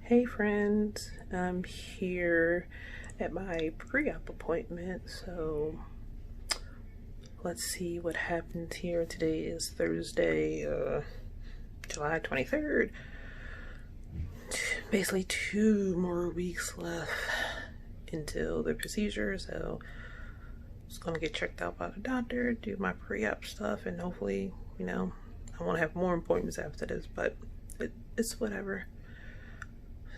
Hey friends, I'm here at my pre-op appointment, so let's see what happens here. Today is Thursday, July 23rd. Basically 2 more weeks left until the procedure, so just gonna get checked out by the doctor, do my pre-op stuff, and hopefully, I want to have more appointments after this, but it's whatever.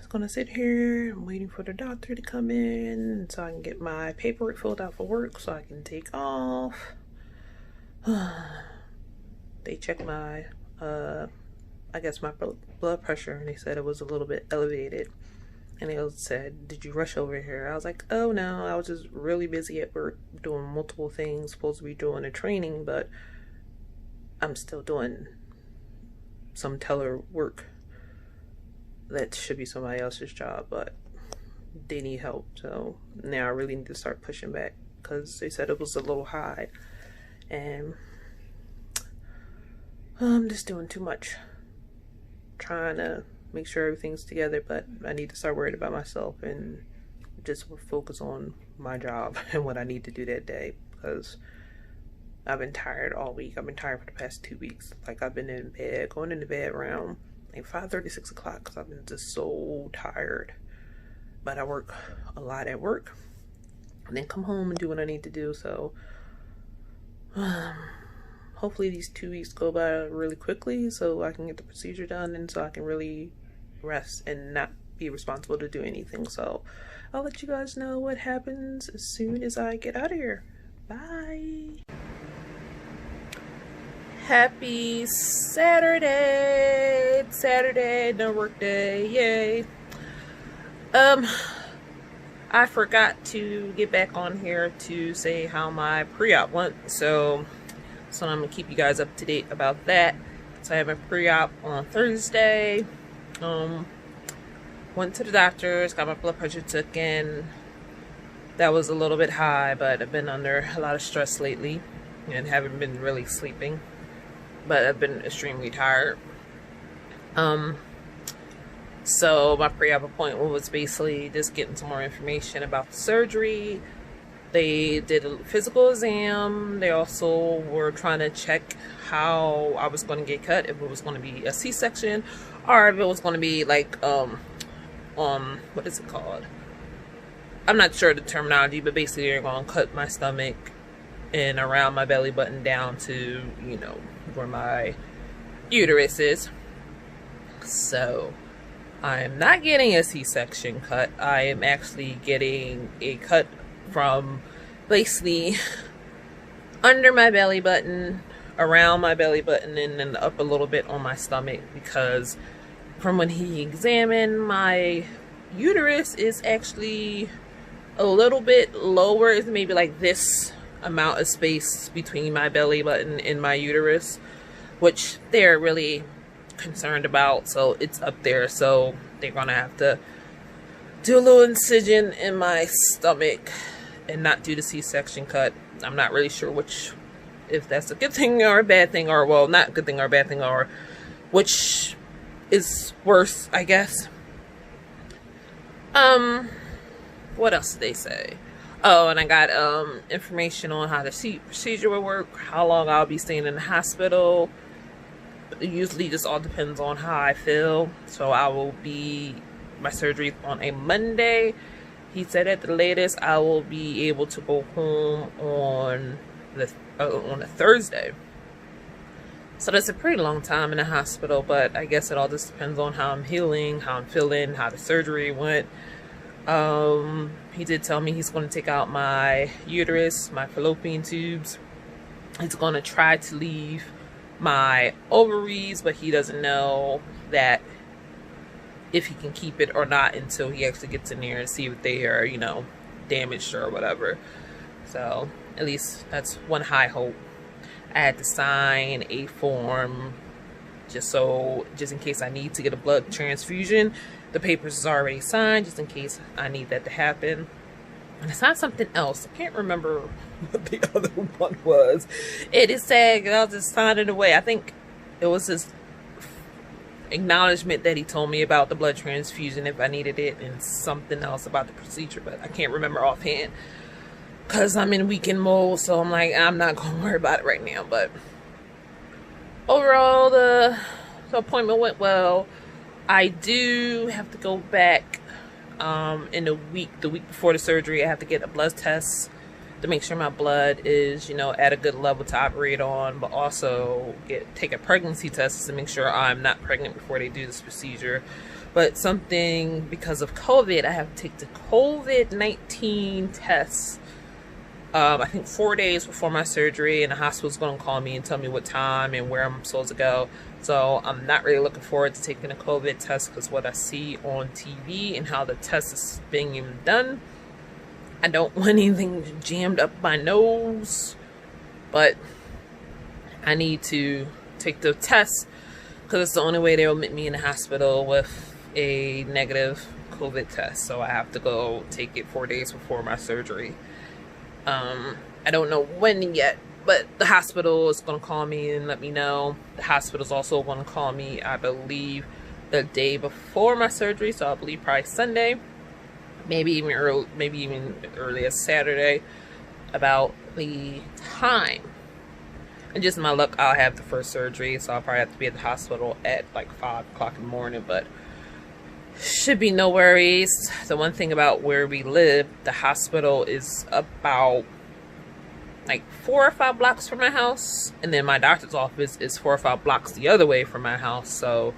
Gonna sit here. I'm waiting for the doctor to come in so I can get my paperwork filled out for work so I can take off. They checked my I guess my blood pressure, and they said it was a little bit elevated, and they said, did you rush over here? I was like, oh no, I was just really busy at work doing multiple things, supposed to be doing a training, but I'm still doing some teller work that should be somebody else's job, but they need help, so now I really need to start pushing back because they said it was a little high, and I'm just doing too much, trying to make sure everything's together, but I need to start worrying about myself and just focus on my job and what I need to do that day, because I've been tired all week. I've been tired for the past 2 weeks. Like, I've been in bed, going into bed around 5:30, 6 o'clock, because I've been just so tired. But I work a lot at work and then come home and do what I need to do, so hopefully these 2 weeks go by really quickly so I can get the procedure done and so I can really rest and not be responsible to do anything. So I'll let you guys know what happens as soon as I get out of here. Bye. Happy Saturday. It's Saturday, no work day. Yay. I forgot to get back on here to say how my pre-op went, so I'm gonna keep you guys up to date about that. So I have a pre-op on Thursday. Went to the doctor's, got my blood pressure taken. That was a little bit high, but I've been under a lot of stress lately and haven't been really sleeping. But I've been extremely tired. So my pre-op appointment was basically just getting some more information about the surgery. They did a physical exam. They also were trying to check how I was going to get cut, if it was going to be a C-section or if it was going to be like what is it called? I'm not sure the terminology, but basically they're going to cut my stomach and around my belly button down to, where my uterus is. So I'm not getting a C-section cut. I am actually getting a cut from basically under my belly button, around my belly button, and then up a little bit on my stomach, because from when he examined, my uterus is actually a little bit lower. It's maybe like this amount of space between my belly button and my uterus, which they're really concerned about, so it's up there, so they're gonna have to do a little incision in my stomach and not do the C-section cut. I'm not really sure if that's a good thing or a bad thing, or, well, not a good thing or a bad thing, or which is worse, I guess. What else did they say? Oh, and I got information on how the procedure will work, how long I'll be staying in the hospital. It usually just all depends on how I feel. So I will be, my surgery on a Monday. He said at the latest I will be able to go home on a Thursday. So that's a pretty long time in the hospital, but I guess it all just depends on how I'm healing, how I'm feeling, how the surgery went. He did tell me he's going to take out my uterus, my fallopian tubes. He's going to try to leave my ovaries, but he doesn't know that if he can keep it or not until he actually gets in there and see if they are, damaged or whatever. So at least that's one high hope. I had to sign a form just in case I need to get a blood transfusion. The papers is already signed just in case I need that to happen. And it's not something else. I can't remember what the other one was. It is sad, and I'll just sign it away. I think it was this acknowledgement that he told me about the blood transfusion if I needed it, and something else about the procedure, but I can't remember offhand because I'm in weekend mode. So I'm like, I'm not gonna worry about it right now. But overall, the appointment went well. I do have to go back in the week before the surgery. I have to get a blood test to make sure my blood is, at a good level to operate on, but also take a pregnancy test to make sure I'm not pregnant before they do this procedure. But because of COVID, I have to take the COVID-19 test, I think 4 days before my surgery, and the hospital's going to call me and tell me what time and where I'm supposed to go. So I'm not really looking forward to taking a COVID test, because what I see on TV and how the test is being done, I don't want anything jammed up my nose, but I need to take the test because it's the only way they'll admit me in the hospital with a negative COVID test. So I have to go take it 4 days before my surgery. I don't know when yet, but the hospital is going to call me and let me know. The hospital's also going to call me, I believe, the day before my surgery, so I believe probably Sunday. Maybe even early as Saturday, about the time. And just my luck, I'll have the first surgery, so I'll probably have to be at the hospital at like 5 o'clock in the morning, but should be no worries. The one thing about where we live, the hospital is about like 4 or 5 blocks from my house, and then my doctor's office is 4 or 5 blocks the other way from my house, so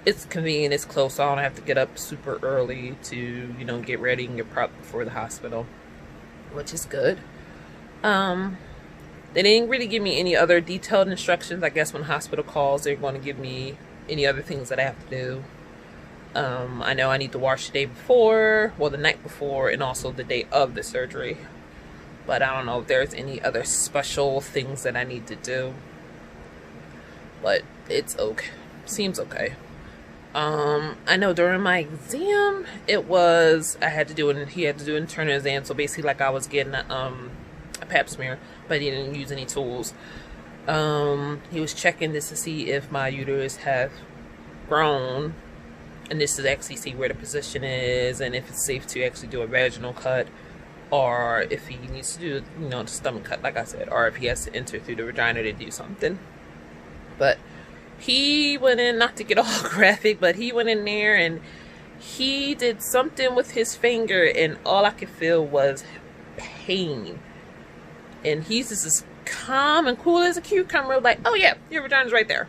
it's convenient, it's close, so I don't have to get up super early to, get ready and get prepped for the hospital, which is good. They didn't really give me any other detailed instructions. I guess when the hospital calls, they're going to give me any other things that I have to do. I know I need to wash the night before, and also the day of the surgery. But I don't know if there's any other special things that I need to do. But it's okay. Seems okay. I know during my exam, he had to do an internal exam. So basically like I was getting a pap smear, but he didn't use any tools. He was checking this to see if my uterus has grown, and this is actually see where the position is, and if it's safe to actually do a vaginal cut, or if he needs to do, the stomach cut, like I said, or if he has to enter through the vagina to do something. But he went in, not to get all graphic, but he went in there and he did something with his finger, and all I could feel was pain. And he's just as calm and cool as a cucumber, like, oh yeah, your vagina's right there.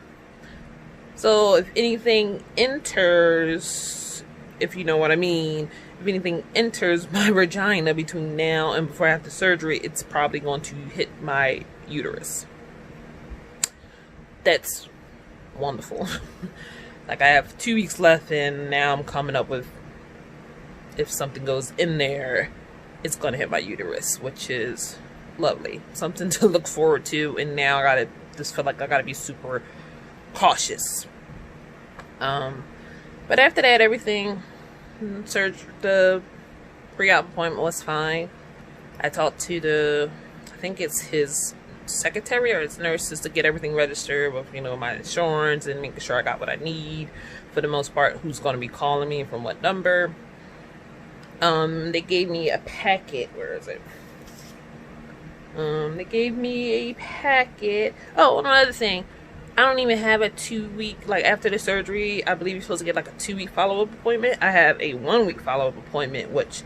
So if anything enters, if you know what I mean, if anything enters my vagina between now and before I have the surgery, it's probably going to hit my uterus. That's wonderful. Like, I have 2 weeks left, and now I'm coming up with, if something goes in there, it's gonna hit my uterus, which is lovely, something to look forward to. And now I just feel like I gotta be super cautious. But after that, everything, the pre-op appointment was fine. I talked to I think it's his secretary or his nurses to get everything registered with, my insurance, and making sure I got what I need. For the most part, who's going to be calling me and from what number. They gave me a packet. Where is it? They gave me a packet. Oh, another thing. I don't even have a 2-week, like after the surgery, I believe you're supposed to get like a 2-week follow-up appointment. I have a 1-week follow-up appointment, which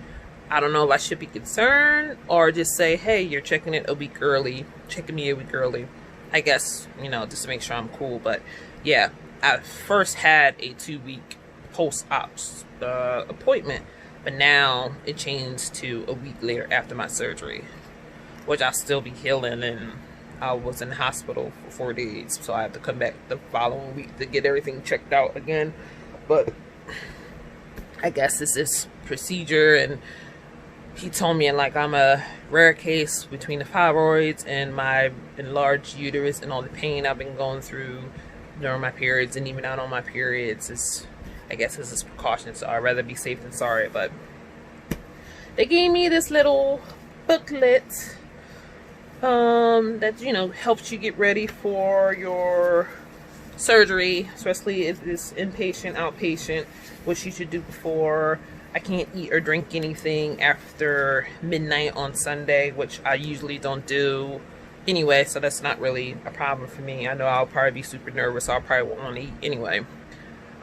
I don't know if I should be concerned or just say, hey, you're checking me a week early. I guess, just to make sure I'm cool. But yeah, I first had a 2-week post-op appointment, but now it changed to a week later after my surgery, which I'll still be healing, and I was in the hospital for 4 days, so I have to come back the following week to get everything checked out again. But I guess it's this procedure, and he told me like I'm a rare case between the fibroids and my enlarged uterus, and all the pain I've been going through during my periods and even out on my periods. I guess this is precaution, so I'd rather be safe than sorry. But they gave me this little booklet that helps you get ready for your surgery, especially if it's inpatient, outpatient, what you should do before. I can't eat or drink anything after midnight on Sunday, which I usually don't do anyway, so that's not really a problem for me. I know I'll probably be super nervous, so I'll probably won't want to eat anyway.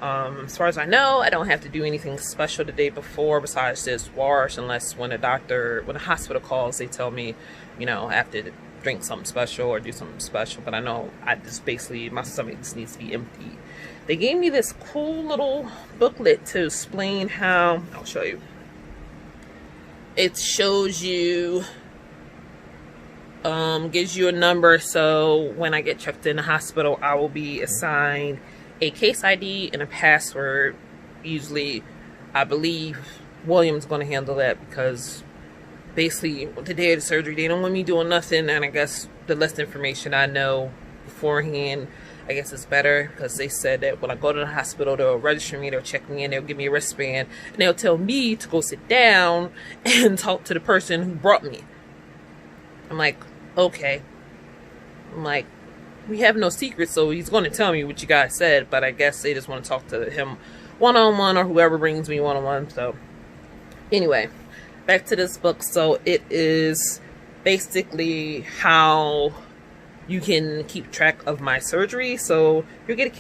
As far as I know, I don't have to do anything special the day before besides just wash, unless when the hospital calls, they tell me, you know, I have to drink something special or do something special. But I know I just basically, my stomach just needs to be empty. They gave me this cool little booklet to explain how, I'll show you. It shows you, gives you a number, so when I get checked in the hospital, I will be assigned a case ID and a password. Usually, I believe William's going to handle that, because basically the day of the surgery, they don't want me doing nothing, and I guess the less information I know beforehand, I guess it's better, because they said that when I go to the hospital, they'll register me, they'll check me in, they'll give me a wristband, and they'll tell me to go sit down and talk to the person who brought me. I'm like, okay. I'm like, we have no secrets, so he's going to tell me what you guys said, but I guess they just want to talk to him one-on-one, or whoever brings me one-on-one. So anyway, back to this book. So it is basically how you can keep track of my surgery. So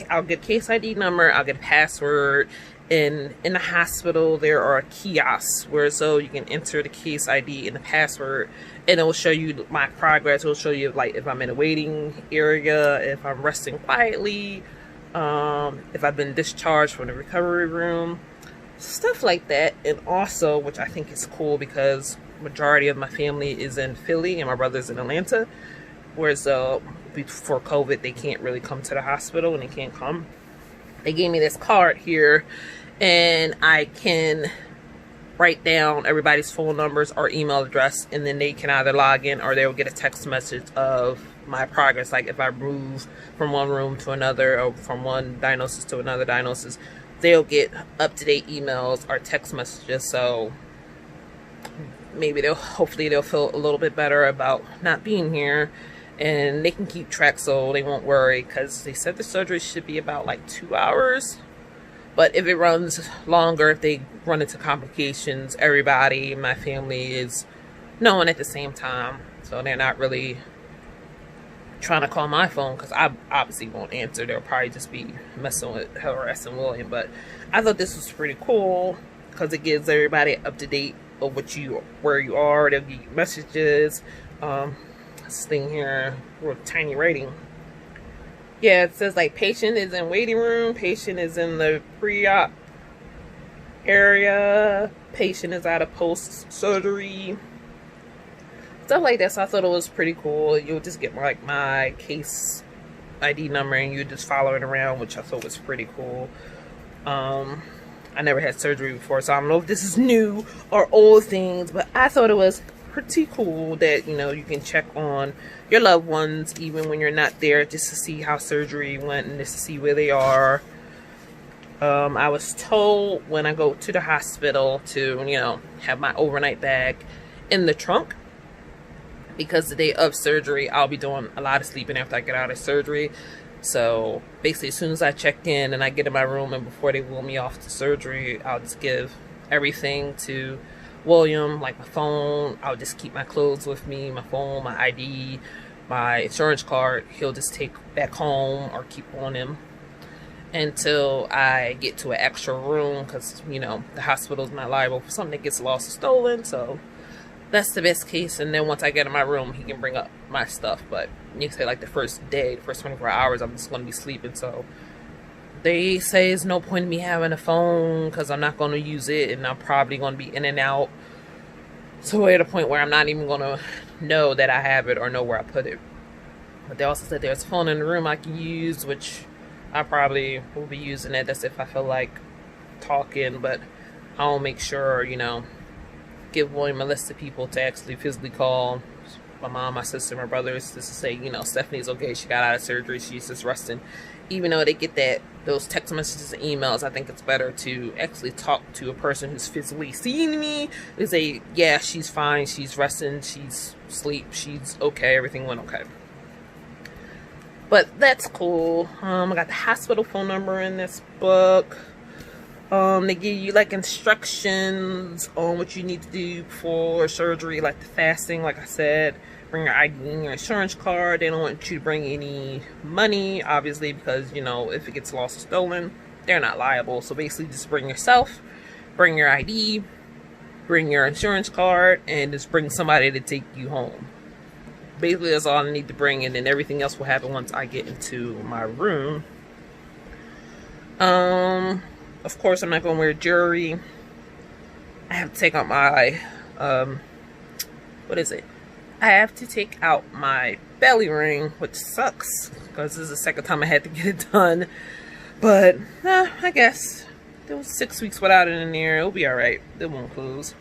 I'll get a case ID number, I'll get a password. In the hospital, there are kiosks where so you can enter the case ID and the password, and it will show you my progress. It will show you like if I'm in a waiting area, if I'm resting quietly, if I've been discharged from the recovery room, stuff like that. And also, which I think is cool, because majority of my family is in Philly and my brother's in Atlanta, whereas before COVID they can't really come to the hospital, and they can't come. They gave me this card here, and I can write down everybody's phone numbers or email address, and then they can either log in or they'll get a text message of my progress. Like if I move from one room to another, or from one diagnosis to another diagnosis, they'll get up-to-date emails or text messages. So maybe hopefully they'll feel a little bit better about not being here, and they can keep track so they won't worry, because they said the surgery should be about like 2 hours. But if it runs longer, if they run into complications, everybody in my family is knowing at the same time. So they're not really trying to call my phone, because I obviously won't answer. They'll probably just be harassing William. But I thought this was pretty cool, because it gives everybody up to date of where you are. They'll give you messages. This thing here with tiny writing. Yeah, it says like patient is in waiting room, patient is in the pre-op area, patient is out of post-surgery, stuff like that. So I thought it was pretty cool. You'll just get like my case ID number, and you just follow it around, which I thought was pretty cool. I never had surgery before, so I don't know if this is new or old things, but I thought it was pretty cool that, you know, you can check on your loved ones even when you're not there, just to see how surgery went and just to see where they are. I was told when I go to the hospital to, you know, have my overnight bag in the trunk, because the day of surgery I'll be doing a lot of sleeping after I get out of surgery. So basically, as soon as I check in and I get in my room, and before they wheel me off to surgery, I'll just give everything to William, like my phone. I'll just keep my clothes with me, my phone, my ID, my insurance card. He'll just take back home or keep on him until I get to an extra room, because, you know, the hospital's not liable for something that gets lost or stolen. So that's the best case. And then once I get in my room, he can bring up my stuff. But you can say like the first 24 hours, I'm just going to be sleeping. So they say there's no point in me having a phone, because I'm not going to use it, and I'm probably going to be in and out. So we're at a point where I'm not even going to know that I have it or know where I put it. But they also said there's a phone in the room I can use, which I probably will be using it. That's if I feel like talking, but I'll make sure, you know, give William a list of people to actually physically call. My mom, my sister, my brothers, just to say, you know, Stephanie's okay, she got out of surgery, she's just resting. Even though they get those text messages and emails, I think it's better to actually talk to a person who's physically seeing me. They say, yeah, she's fine, she's resting, she's asleep, she's okay, everything went okay. But that's cool. I got the hospital phone number in this book. They give you like instructions on what you need to do before surgery, like the fasting, like I said. Bring your ID and your insurance card. They don't want you to bring any money, obviously, because, you know, if it gets lost or stolen, they're not liable. So basically just bring yourself, bring your ID, bring your insurance card, and just bring somebody to take you home. Basically that's all I need to bring, and then everything else will happen once I get into my room. Of course I'm not going to wear jewelry. I have to take out my what is it? I have to take out my belly ring, which sucks because this is the second time I had to get it done. But I guess there was 6 weeks without it in there. It'll be all right. It won't close.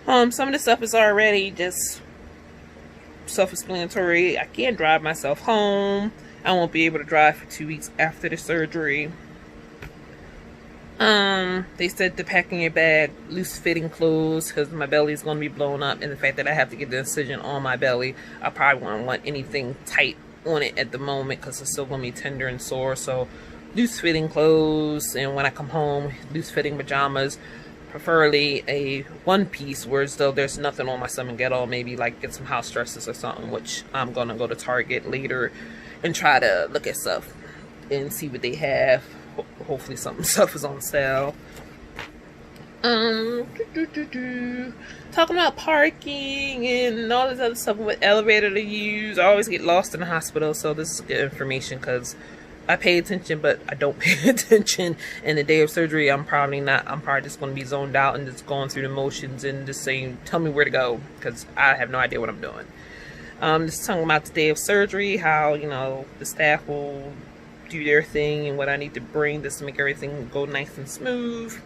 Some of the stuff is already just self-explanatory. I can't drive myself home. I won't be able to drive for 2 weeks after the surgery. They said to pack in your bag loose-fitting clothes because my belly is going to be blown up, and the fact that I have to get the incision on my belly, I probably won't want anything tight on it at the moment because it's still going to be tender and sore. So loose-fitting clothes, and when I come home, loose-fitting pajamas, preferably a one-piece where as though there's nothing on my stomach at all. Maybe like get some house dresses or something, which I'm going to go to Target later and try to look at stuff and see what they have. Hopefully some stuff is on sale. Talking about parking and all this other stuff with elevator to use. I always get lost in the hospital, so this is good information because I pay attention, but I don't pay attention. And the day of surgery, I'm probably just going to be zoned out and just going through the motions and just saying, tell me where to go, because I have no idea what I'm doing. Just talking about the day of surgery, how, you know, the staff will do their thing and what I need to bring just to make everything go nice and smooth.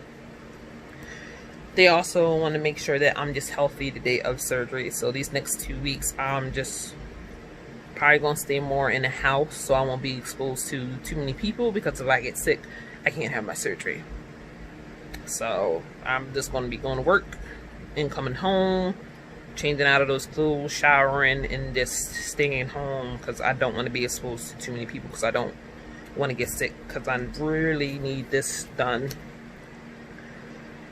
They also want to make sure that I'm just healthy the day of surgery. So these next 2 weeks, I'm just probably going to stay more in the house so I won't be exposed to too many people, because if I get sick, I can't have my surgery. So I'm just going to be going to work and coming home, changing out of those clothes, showering, and just staying home because I don't want to be exposed to too many people, because I don't want to get sick, because I really need this done.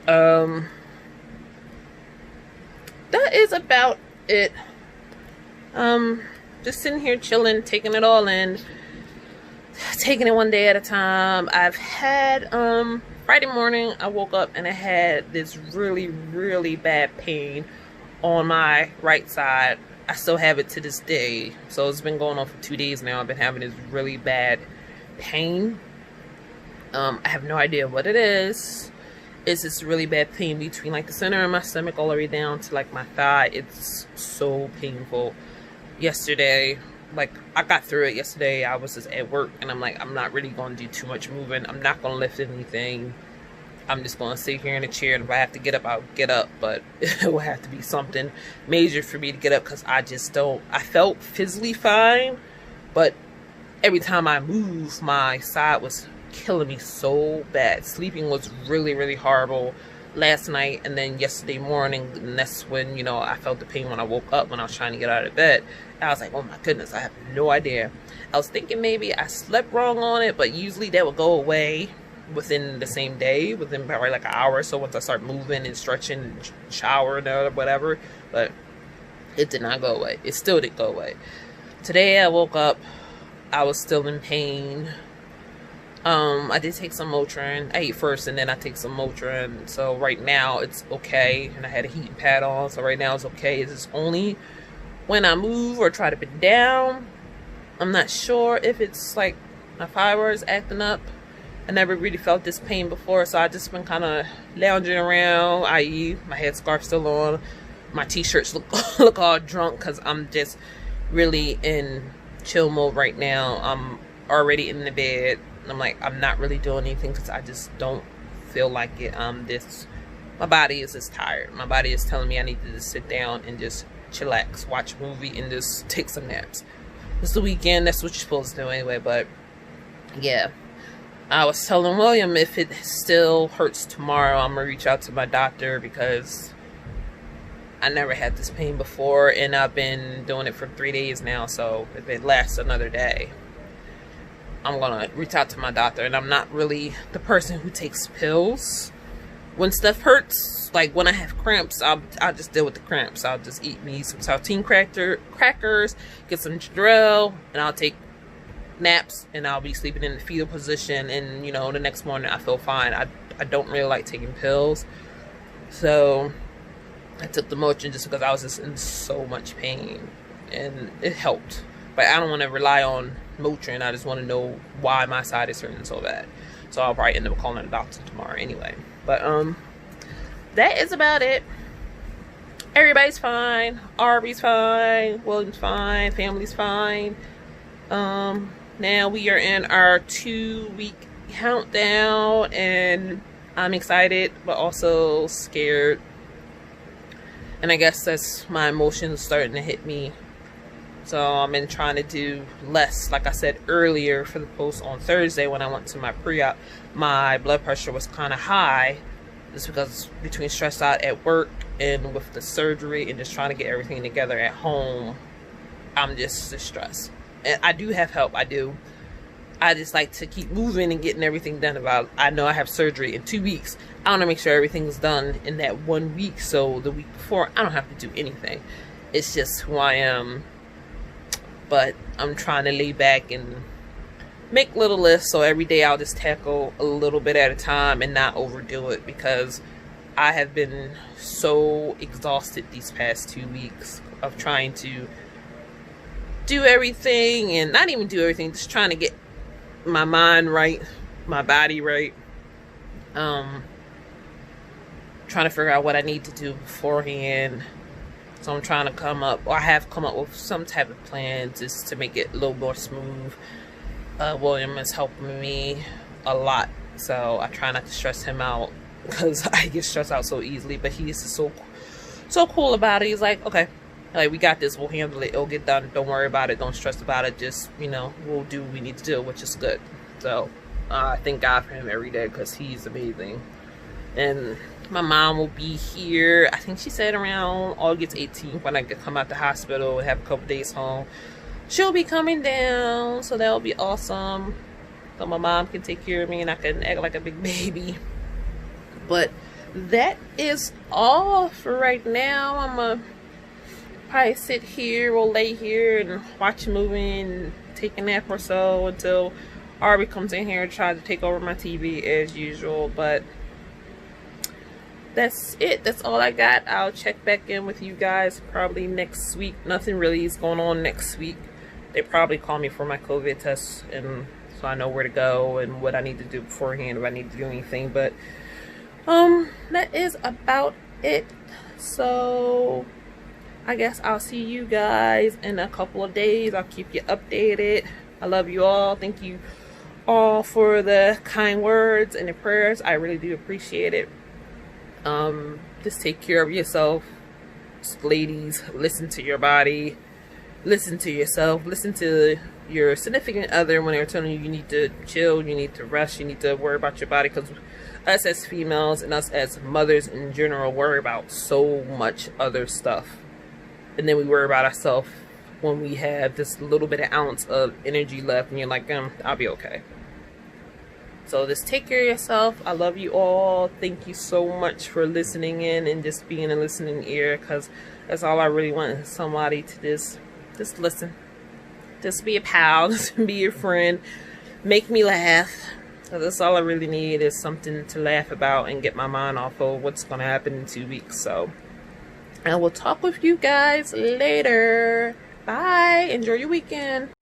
That is about it. Just sitting here chilling, taking it all in, taking it one day at a time. I've had Friday morning I woke up and I had this really bad pain on my right side. I still have it to this day, so it's been going on for 2 days now. I've been having this really bad pain. I have no idea what it is. It's this really bad pain between like the center of my stomach all the way down to like my thigh. It's so painful. Yesterday, like, I got through it yesterday. I was just at work and I'm like, I'm not really going to do too much moving. I'm not going to lift anything. I'm just going to sit here in a chair, and if I have to get up, I'll get up, but it will have to be something major for me to get up, because I just don't. I felt physically fine, but every time I moved, my side was killing me so bad. Sleeping was really horrible last night, and then yesterday morning, and that's when, you know, I felt the pain when I woke up, when I was trying to get out of bed. I was like, oh my goodness, I have no idea. I was thinking maybe I slept wrong on it, but usually that would go away within the same day, within probably like an hour or so, once I start moving and stretching and showering or whatever. But it did not go away. It still didn't go away. Today I woke up, I was still in pain. I did take some Motrin. I ate first and then I take some Motrin. So right now it's okay. And I had a heating pad on, so right now it's okay. It's just only when I move or try to bend down. I'm not sure if it's like my fibroids acting up. I never really felt this pain before, so I just been kind of lounging around, i.e. my headscarf still on. My t-shirts look all drunk because I'm just really in chill mode right now. I'm already in the bed. I'm like, I'm not really doing anything because I just don't feel like it. My body is just tired. My body is telling me I need to just sit down and just chillax, watch a movie, and just take some naps. It's the weekend. That's what you're supposed to do anyway. But yeah, I was telling William if it still hurts tomorrow, I'm gonna reach out to my doctor, because I never had this pain before, and I've been doing it for 3 days now, so if it lasts another day, I'm gonna reach out to my doctor. And I'm not really the person who takes pills when stuff hurts. Like when I have cramps, I'll just deal with the cramps. I'll just eat me some saltine crackers, get some Drell, and I'll take naps, and I'll be sleeping in the fetal position, and you know, the next morning I feel fine. I don't really like taking pills, so I took the Motrin just because I was just in so much pain, and it helped. But I don't want to rely on Motrin. I just want to know why my side is hurting so bad. So I'll probably end up calling the doctor tomorrow anyway. But that is about it. Everybody's fine. Arby's fine. William's fine. Family's fine. Now we are in our 2-week countdown, and I'm excited but also scared. And I guess that's my emotions starting to hit me. So I've been trying to do less. Like I said earlier for the post on Thursday when I went to my pre-op, my blood pressure was kind of high. Just because between stressed out at work and with the surgery and just trying to get everything together at home, I'm just stressed. And I do have help, I do. I just like to keep moving and getting everything done. I know I have surgery in 2 weeks. I want to make sure everything's done in that 1 week, so the week before I don't have to do anything. It's just who I am. But I'm trying to lay back and make little lists, so every day I'll just tackle a little bit at a time and not overdo it, because I have been so exhausted these past 2 weeks of trying to do everything, and not even do everything, just trying to get my mind right, my body right, trying to figure out what I need to do beforehand. So I'm trying to come up, or I have come up with some type of plan just to make it a little more smooth. William is helping me a lot, so I try not to stress him out because I get stressed out so easily. But he's so cool about it. He's like, okay, like, we got this, we'll handle it, it'll get done, don't worry about it, don't stress about it, just, you know, we'll do what we need to do, which is good. So I thank God for him every day because he's amazing. And my mom will be here, I think she said around August 18th when I come out the hospital and have a couple days home. She'll be coming down, so that'll be awesome. So my mom can take care of me and I can act like a big baby. But that is all for right now. I'm gonna probably sit here or lay here and watch a movie and take a nap or so until Arby comes in here and tries to take over my TV as usual. But that's it. That's all I got. I'll check back in with you guys probably next week. Nothing really is going on next week. They probably call me for my COVID test, and so I know where to go and what I need to do beforehand if I need to do anything. But that is about it. So I guess I'll see you guys in a couple of days. I'll keep you updated. I love you all. Thank you all for the kind words and the prayers. I really do appreciate it. Just take care of yourself, ladies. Listen to your body, listen to yourself, listen to your significant other when they're telling you you need to chill, you need to rest, you need to worry about your body, because us as females and us as mothers in general worry about so much other stuff, and then we worry about ourselves when we have this little bit of ounce of energy left and you're like, I'll be okay. So just take care of yourself. I love you all. Thank you so much for listening in and just being a listening ear, because that's all I really want, is somebody to just listen. Just be a pal, just be your friend. Make me laugh. So that's all I really need, is something to laugh about and get my mind off of what's going to happen in 2 weeks. So I will talk with you guys later. Bye. Enjoy your weekend.